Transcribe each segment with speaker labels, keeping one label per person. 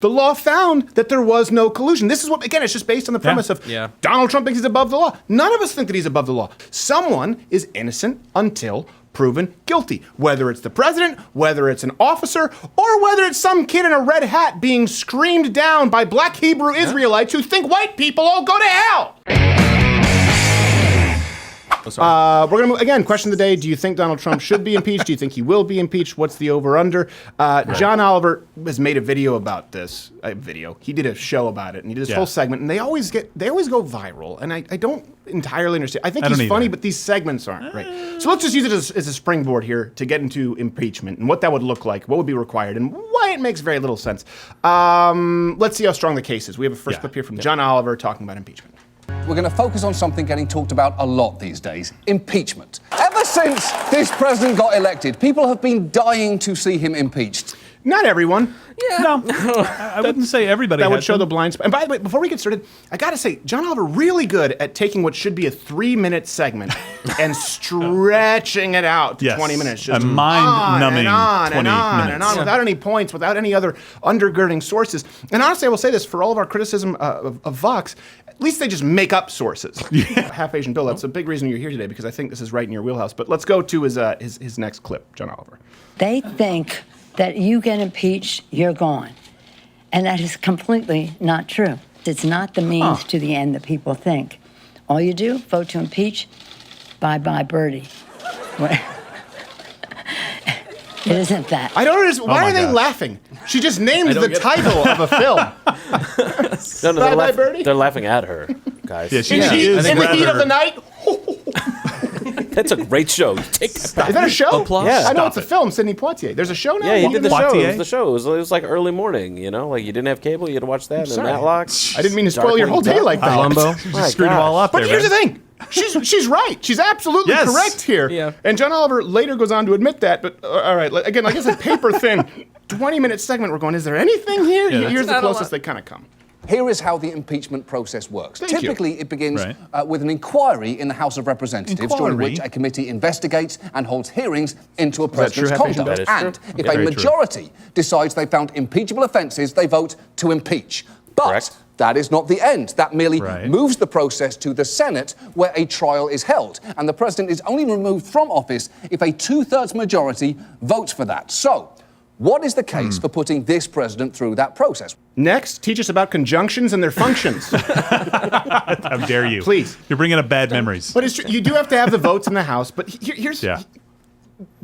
Speaker 1: The law found that there was no collusion. This is what, again, it's just based on the premise of Donald Trump thinks he's above the law. None of us think that he's above the law. Someone is innocent until proven guilty. Whether it's the president, whether it's an officer, or whether it's some kid in a red hat being screamed down by black Hebrew Israelites who think white people all go to hell. We're going to move, again, question of the day. Do you think Donald Trump should be impeached? Do you think he will be impeached? What's the over-under? John Oliver has made a video about this. He did a show about it, and he did this whole segment, and they always go viral, and I don't entirely understand. I think he's funny, but these segments aren't, right? So let's just use it as a springboard here to get into impeachment and what that would look like, what would be required, and why it makes very little sense. Let's see how strong the case is. We have a first clip here from John Oliver talking about impeachment.
Speaker 2: We're going to focus on something getting talked about a lot these days, impeachment. Ever since this president got elected, people have been dying to see him impeached.
Speaker 1: Not everyone.
Speaker 3: Yeah. No, I wouldn't say everybody.
Speaker 1: That would show the blind spot. And by the way, before we get started, I got to say, John Oliver really good at taking what should be a 3-minute segment and stretching it out to 20 minutes. Just
Speaker 3: a mind-numbing 20 minutes.
Speaker 1: And on, without any points, without any other undergirding sources. And honestly, I will say this, for all of our criticism of Vox, at least they just make up sources. Half Asian Bill, that's a big reason you're here today, because I think this is right in your wheelhouse. But let's go to his next clip, John Oliver.
Speaker 4: They think that you get impeached, you're gone. And that is completely not true. It's not the means to the end that people think. All you do, vote to impeach, bye-bye birdie. It isn't that.
Speaker 1: I don't understand. Why are they laughing? She just named the title of a film. Bye-bye birdie?
Speaker 5: They're laughing at her, guys.
Speaker 3: Yeah, she is
Speaker 1: in the heat of the night.
Speaker 5: That's a great show. Take that back.
Speaker 1: Is that a show?
Speaker 5: Applause.
Speaker 1: Yeah. I know it's a film, Sidney Poitier. There's a show now?
Speaker 5: Yeah, he did the show.
Speaker 3: Poitier?
Speaker 5: It was the show. It was like early morning, you know? Like, you didn't have cable, you had to watch that, and Matlock.
Speaker 1: I didn't mean to spoil your whole day like that.
Speaker 3: Columbo. Just screwed them all up there,
Speaker 1: But here's the thing. She's right. She's absolutely correct here.
Speaker 5: Yeah.
Speaker 1: And John Oliver later goes on to admit that. But all right, again, like I said, paper thin, 20-minute segment. We're going, is there anything here? Here's the closest they kind of come.
Speaker 2: Here is how the impeachment process works. Typically, it begins with an inquiry in the House of Representatives, during which a committee investigates and holds hearings into a president's conduct. And if a majority decides they found impeachable offences, they vote to impeach. But that is not the end. That merely moves the process to the Senate, where a trial is held. And the president is only removed from office if a 2/3 majority votes for that. So, what is the case for putting this president through that process?
Speaker 1: Next, teach us about conjunctions and their functions.
Speaker 3: How dare you?
Speaker 1: Please.
Speaker 3: You're bringing up bad memories.
Speaker 1: But it's true. You do have to have the votes in the House. But here's...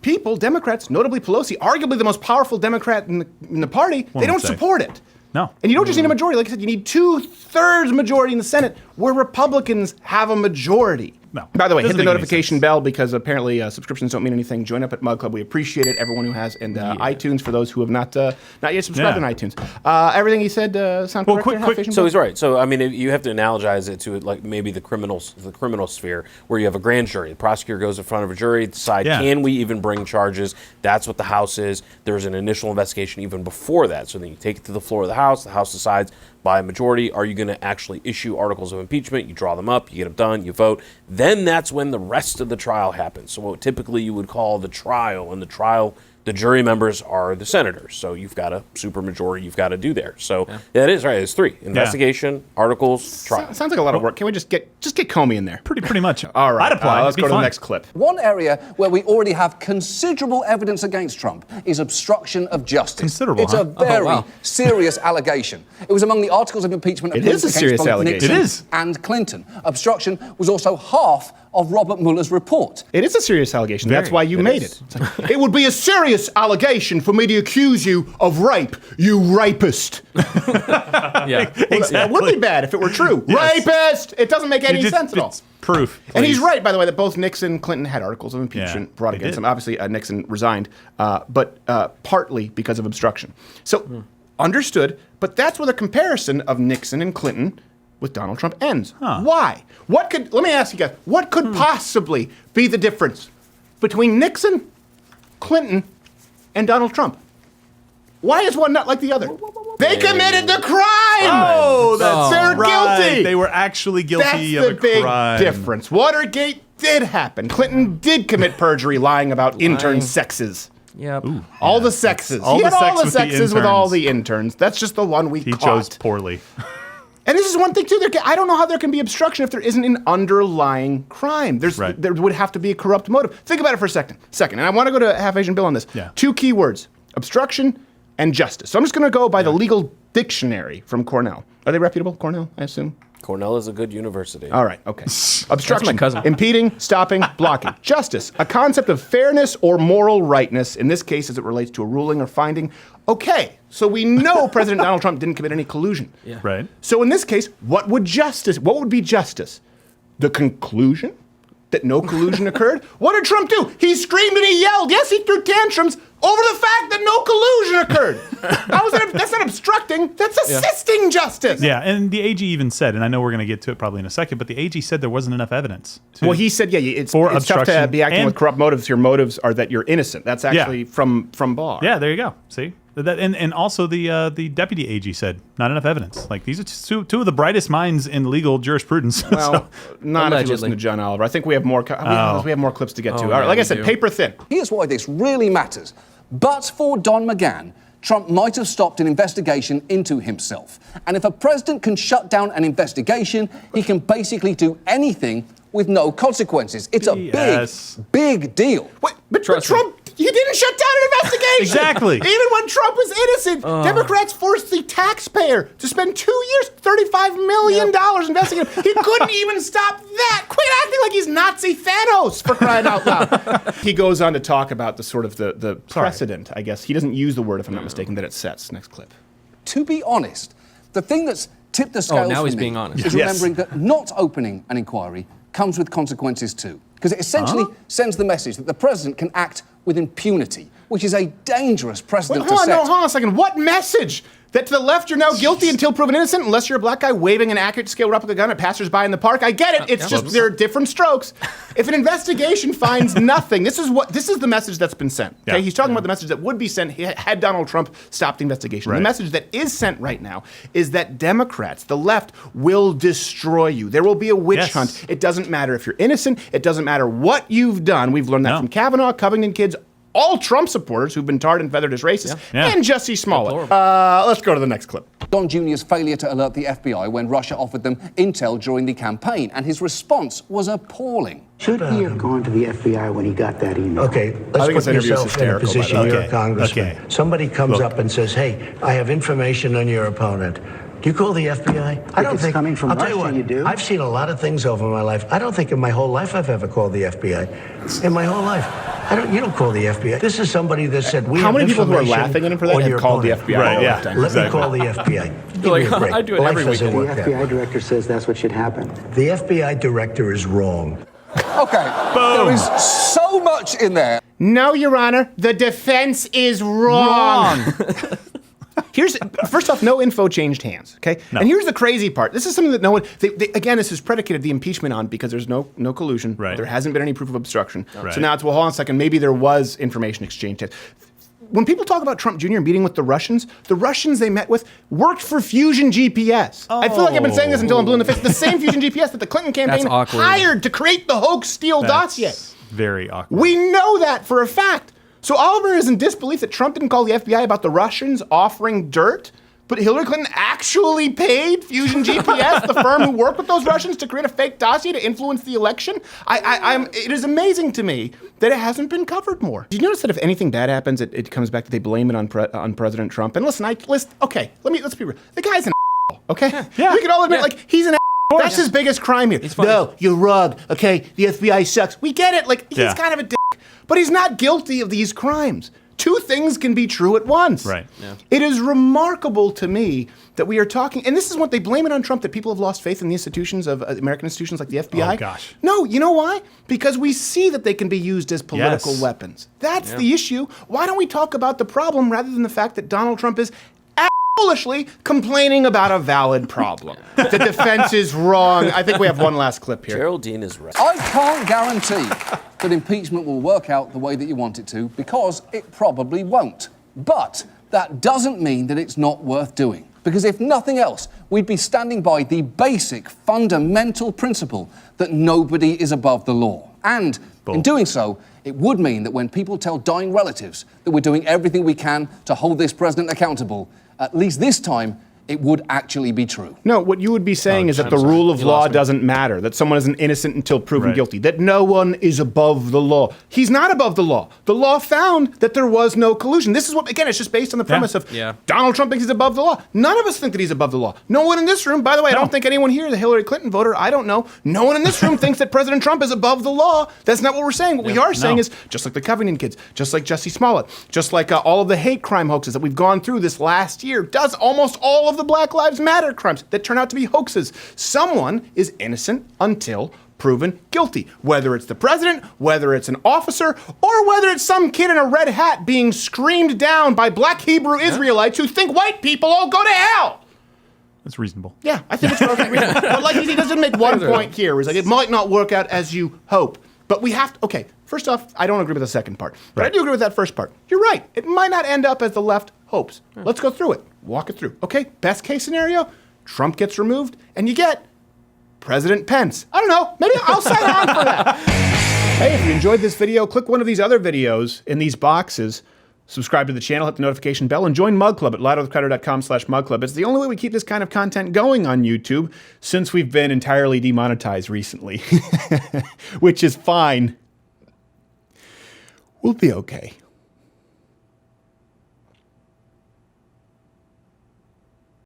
Speaker 1: People, Democrats, notably Pelosi, arguably the most powerful Democrat in the party, they don't support it.
Speaker 3: No.
Speaker 1: And you don't just need a majority. Like I said, you need 2/3 majority in the Senate, where Republicans have a majority.
Speaker 3: No.
Speaker 1: By the way, hit the notification bell, because apparently subscriptions don't mean anything. Join up at Mug Club. We appreciate it, everyone who has. And iTunes for those who have not yet subscribed on iTunes. Everything he said sound correct?
Speaker 3: Quick.
Speaker 5: So he's right. So, I mean, you have to analogize it to like maybe the criminal sphere, where you have a grand jury. The prosecutor goes in front of a jury, decide, can we even bring charges? That's what the House is. There's an initial investigation even before that. So then you take it to the floor of the House decides by a majority, are you going to actually issue articles of impeachment? You draw them up, you get them done, you vote. Then that's when the rest of the trial happens. So what typically you would call the trial, and the trial, the jury members are the senators. So you've got a supermajority you've got to do there. So that is right. It's 3: investigation, articles, trial.
Speaker 1: Sounds like a lot of work. Can we just get Comey in there?
Speaker 3: Pretty much.
Speaker 1: All right.
Speaker 3: I'd apply.
Speaker 1: Let's go to the next clip.
Speaker 2: One area where we already have considerable evidence against Trump is obstruction of justice.
Speaker 3: Considerable,
Speaker 2: It's a very serious allegation. It was among the articles of impeachment
Speaker 1: against both
Speaker 2: Nixon and Clinton. Obstruction was also half of Robert Mueller's report.
Speaker 1: It is a serious allegation. That's why you made it. It would be a serious allegation for me to accuse you of rape, you rapist. That would be bad if it were true. Rapist! It doesn't make any sense at all.
Speaker 3: Proof.
Speaker 1: And he's right, by the way, that both Nixon and Clinton had articles of impeachment brought against him. Obviously, Nixon resigned, but partly because of obstruction. So, understood, but that's where the comparison of Nixon and Clinton with Donald Trump ends. Why? Let me ask you guys, what could possibly be the difference between Nixon, Clinton, and Donald Trump? Why is one not like the other? They committed the crime! They're guilty!
Speaker 3: They were actually guilty of a crime.
Speaker 1: That's the big difference. Watergate did happen. Clinton did commit perjury lying about intern sexes.
Speaker 6: Yep.
Speaker 1: Ooh, all the sexes.
Speaker 3: All
Speaker 1: He
Speaker 3: the
Speaker 1: had
Speaker 3: sex
Speaker 1: all the
Speaker 3: with the
Speaker 1: sexes with all
Speaker 3: interns.
Speaker 1: the interns. That's just the one we
Speaker 3: He
Speaker 1: caught.
Speaker 3: chose poorly.
Speaker 1: And this is one thing too. I don't know how there can be obstruction if there isn't an underlying crime. There would have to be a corrupt motive. Think about it for a second. And I want to go to Half Asian Bill on this.
Speaker 3: Yeah.
Speaker 1: 2 key words: obstruction and justice. So I'm just going to go by the legal dictionary from Cornell. Are they reputable, Cornell? I assume.
Speaker 5: Cornell is a good university.
Speaker 1: All right, okay. Obstruction,
Speaker 6: my cousin.
Speaker 1: impeding, stopping, blocking. Justice, a concept of fairness or moral rightness, in this case as it relates to a ruling or finding. Okay, so we know President Donald Trump didn't commit any collusion.
Speaker 6: Yeah.
Speaker 3: Right.
Speaker 1: So in this case, what would be justice? The conclusion that no collusion occurred? What did Trump do? He screamed and he yelled. Yes, he threw tantrums over the fact that no collusion occurred. That's not obstructing, that's assisting justice.
Speaker 3: Yeah, and the AG even said, and I know we're going to get to it probably in a second, but the AG said there wasn't enough evidence.
Speaker 1: Well, he said, it's tough to
Speaker 3: obstruction
Speaker 1: be acting
Speaker 3: and-
Speaker 1: with corrupt motives. Your motives are that you're innocent. That's actually from Barr.
Speaker 3: Yeah, there you go. See? And also the deputy AG said not enough evidence. Like these are just two of the brightest minds in legal jurisprudence.
Speaker 1: Well, not if you listen
Speaker 6: Allegedly.
Speaker 1: to John Oliver. I think we have more. We have more clips to get to. All right,
Speaker 6: yeah,
Speaker 1: like I
Speaker 6: we
Speaker 1: said,
Speaker 6: do.
Speaker 1: paper thin.
Speaker 2: Here's why this really matters. But for Don McGahn, Trump might have stopped an investigation into himself. And if a president can shut down an investigation, he can basically do anything with no consequences. It's a
Speaker 3: Yes.
Speaker 2: big deal.
Speaker 1: Wait, but
Speaker 6: Trust me.
Speaker 1: Trump, he didn't shut down an investigation.
Speaker 3: Exactly.
Speaker 1: Even when Trump was innocent, Democrats forced the taxpayer to spend 2 years, $35 million investigating him. He couldn't even stop that. Quit acting like he's Nazi Thanos, for crying out loud. He goes on to talk about the sort of the precedent, I guess. He doesn't use the word, if I'm not mistaken, that it sets. Next clip.
Speaker 2: To be honest, the thing that's tipped the scales
Speaker 6: now
Speaker 2: for
Speaker 6: he's
Speaker 2: me
Speaker 6: being honest.
Speaker 2: is
Speaker 1: Yes.
Speaker 2: remembering that not opening an inquiry comes with consequences too. Because it essentially sends the message that the president can act with impunity, which is a dangerous precedent
Speaker 1: Hold
Speaker 2: to set.
Speaker 1: on a second. What message? That to the left you're now guilty until proven innocent, unless you're a black guy waving an accurate scale replica gun at passersby in the park. I get it. It's just there are different strokes. If an investigation finds nothing, this is the message that's been sent. Okay, he's talking about the message that would be sent had Donald Trump stopped the investigation.
Speaker 3: Right.
Speaker 1: The message that is sent right now is that Democrats, the left, will destroy you. There will be a witch hunt. It doesn't matter if you're innocent. It doesn't matter what you've done. We've learned that from Kavanaugh, Covington kids, all Trump supporters who've been tarred and feathered as racist, and Jussie Smollett. Let's go to the next clip.
Speaker 2: Don Jr.'s failure to alert the FBI when Russia offered them intel during the campaign, and his response was appalling.
Speaker 7: Should he have gone to the FBI when he got that email?
Speaker 8: Okay,
Speaker 1: I
Speaker 8: let's
Speaker 1: think this
Speaker 8: put
Speaker 1: interview is
Speaker 8: yourself in a
Speaker 1: hysterical, by the
Speaker 8: position
Speaker 1: way.
Speaker 8: you're
Speaker 3: Okay,
Speaker 8: a congressman.
Speaker 3: okay.
Speaker 8: Somebody comes
Speaker 3: Look.
Speaker 8: up and says, hey, I have information on your opponent. Do you call the FBI? I don't
Speaker 7: it's
Speaker 8: think
Speaker 7: coming from
Speaker 8: I'll tell you
Speaker 7: Russia,
Speaker 8: what,
Speaker 7: you do.
Speaker 8: I've seen a lot of things over my life. I don't think in my whole life I've ever called the FBI. In my whole life. You don't call the FBI. This is somebody that said we
Speaker 1: How
Speaker 8: have
Speaker 1: many people who are
Speaker 8: information
Speaker 1: laughing at him for that
Speaker 8: on
Speaker 1: have
Speaker 8: your
Speaker 1: called the
Speaker 8: opponent.
Speaker 1: FBI?
Speaker 3: Right,
Speaker 1: all
Speaker 3: yeah.
Speaker 1: the time?
Speaker 8: Let
Speaker 3: Exactly.
Speaker 8: me call the FBI. Give
Speaker 6: Like,
Speaker 8: me a break.
Speaker 6: I do it
Speaker 8: Life
Speaker 6: every
Speaker 8: doesn't
Speaker 6: weekend.
Speaker 8: work
Speaker 7: The
Speaker 8: that way.
Speaker 7: FBI director says that's what should happen.
Speaker 8: The FBI director is wrong.
Speaker 2: Okay, there is so much in there.
Speaker 1: No, Your Honor, the defense is wrong. First off, no info changed hands, okay?
Speaker 3: No.
Speaker 1: And here's the crazy part. This is something that no one, again, this is predicated the impeachment on because there's no collusion.
Speaker 3: Right.
Speaker 1: There hasn't been any proof of obstruction.
Speaker 3: Right.
Speaker 1: So now it's, well, hold on a second, maybe there was information exchanged. When people talk about Trump Jr. meeting with the Russians they met with worked for Fusion GPS. I feel like I've been saying this until I'm blue in the face. The same Fusion GPS that the Clinton campaign
Speaker 6: That's awkward.
Speaker 1: hired to create the hoax Steele dossier.
Speaker 3: That's very awkward.
Speaker 1: We know that for a fact. So Oliver is in disbelief that Trump didn't call the FBI about the Russians offering dirt, but Hillary Clinton actually paid Fusion GPS, the firm who worked with those Russians, to create a fake dossier to influence the election. It is amazing to me that it hasn't been covered more. Did you notice that if anything bad happens, it comes back that they blame it on President Trump? And listen, let's be real. The guy's an okay?
Speaker 3: Yeah.
Speaker 1: We can all admit, like, he's an That's his biggest crime here.
Speaker 6: funny.
Speaker 1: No, you're wrong. Okay, the FBI sucks. We get it. Like, he's kind of a dick, but he's not guilty of these crimes. Two things can be true at once.
Speaker 3: Right.
Speaker 6: Yeah.
Speaker 1: It is remarkable to me that we are talking, and this is what they blame it on Trump, that people have lost faith in the institutions of American institutions like the FBI.
Speaker 3: Oh, gosh.
Speaker 1: No, you know why? Because we see that they can be used as political
Speaker 3: Yes.
Speaker 1: weapons. That's the issue. Why don't we talk about the problem rather than the fact that Donald Trump is foolishly complaining about a valid problem? The defense is wrong. I think we have one last clip here.
Speaker 5: Geraldine is right.
Speaker 2: I can't guarantee that impeachment will work out the way that you want it to, because it probably won't. But that doesn't mean that it's not worth doing. Because if nothing else, we'd be standing by the basic, fundamental principle that nobody is above the law. And in doing so, it would mean that when people tell dying relatives that we're doing everything we can to hold this president accountable, at least this time, it would actually be true.
Speaker 1: No, what you would be saying is that the rule of law doesn't matter, that someone isn't innocent until proven guilty, that no one is above the law. He's not above the law. The law found that there was no collusion. This is what, again, it's just based on the premise of Donald Trump thinks he's above the law. None of us think that he's above the law. No one in this room, by the way, I don't think anyone here, the Hillary Clinton voter, I don't know. No one in this room thinks that President Trump is above the law. That's not what we're saying. What we are saying is, just like the Covington kids, just like Jussie Smollett, just like all of the hate crime hoaxes that we've gone through this last year, does almost all of the Black Lives Matter crimes that turn out to be hoaxes. Someone is innocent until proven guilty. Whether it's the president, whether it's an officer, or whether it's some kid in a red hat being screamed down by black Hebrew Israelites who think white people all go to hell.
Speaker 3: That's reasonable.
Speaker 1: Yeah, I think it's perfectly reasonable. But like he doesn't make one point here. Where he's like, it might not work out as you hope. But we have to, okay, first off, I don't agree with the second part. But I do agree with that first part. You're right. It might not end up as the left hopes. Let's go through it. Walk it through. Okay, best case scenario, Trump gets removed, and you get President Pence. I don't know. Maybe I'll sign on for that. Hey, if you enjoyed this video, click one of these other videos in these boxes. Subscribe to the channel, hit the notification bell, and join Mug Club at louderwithcrowder.com/Mug Club. It's the only way we keep this kind of content going on YouTube since we've been entirely demonetized recently, which is fine. We'll be okay.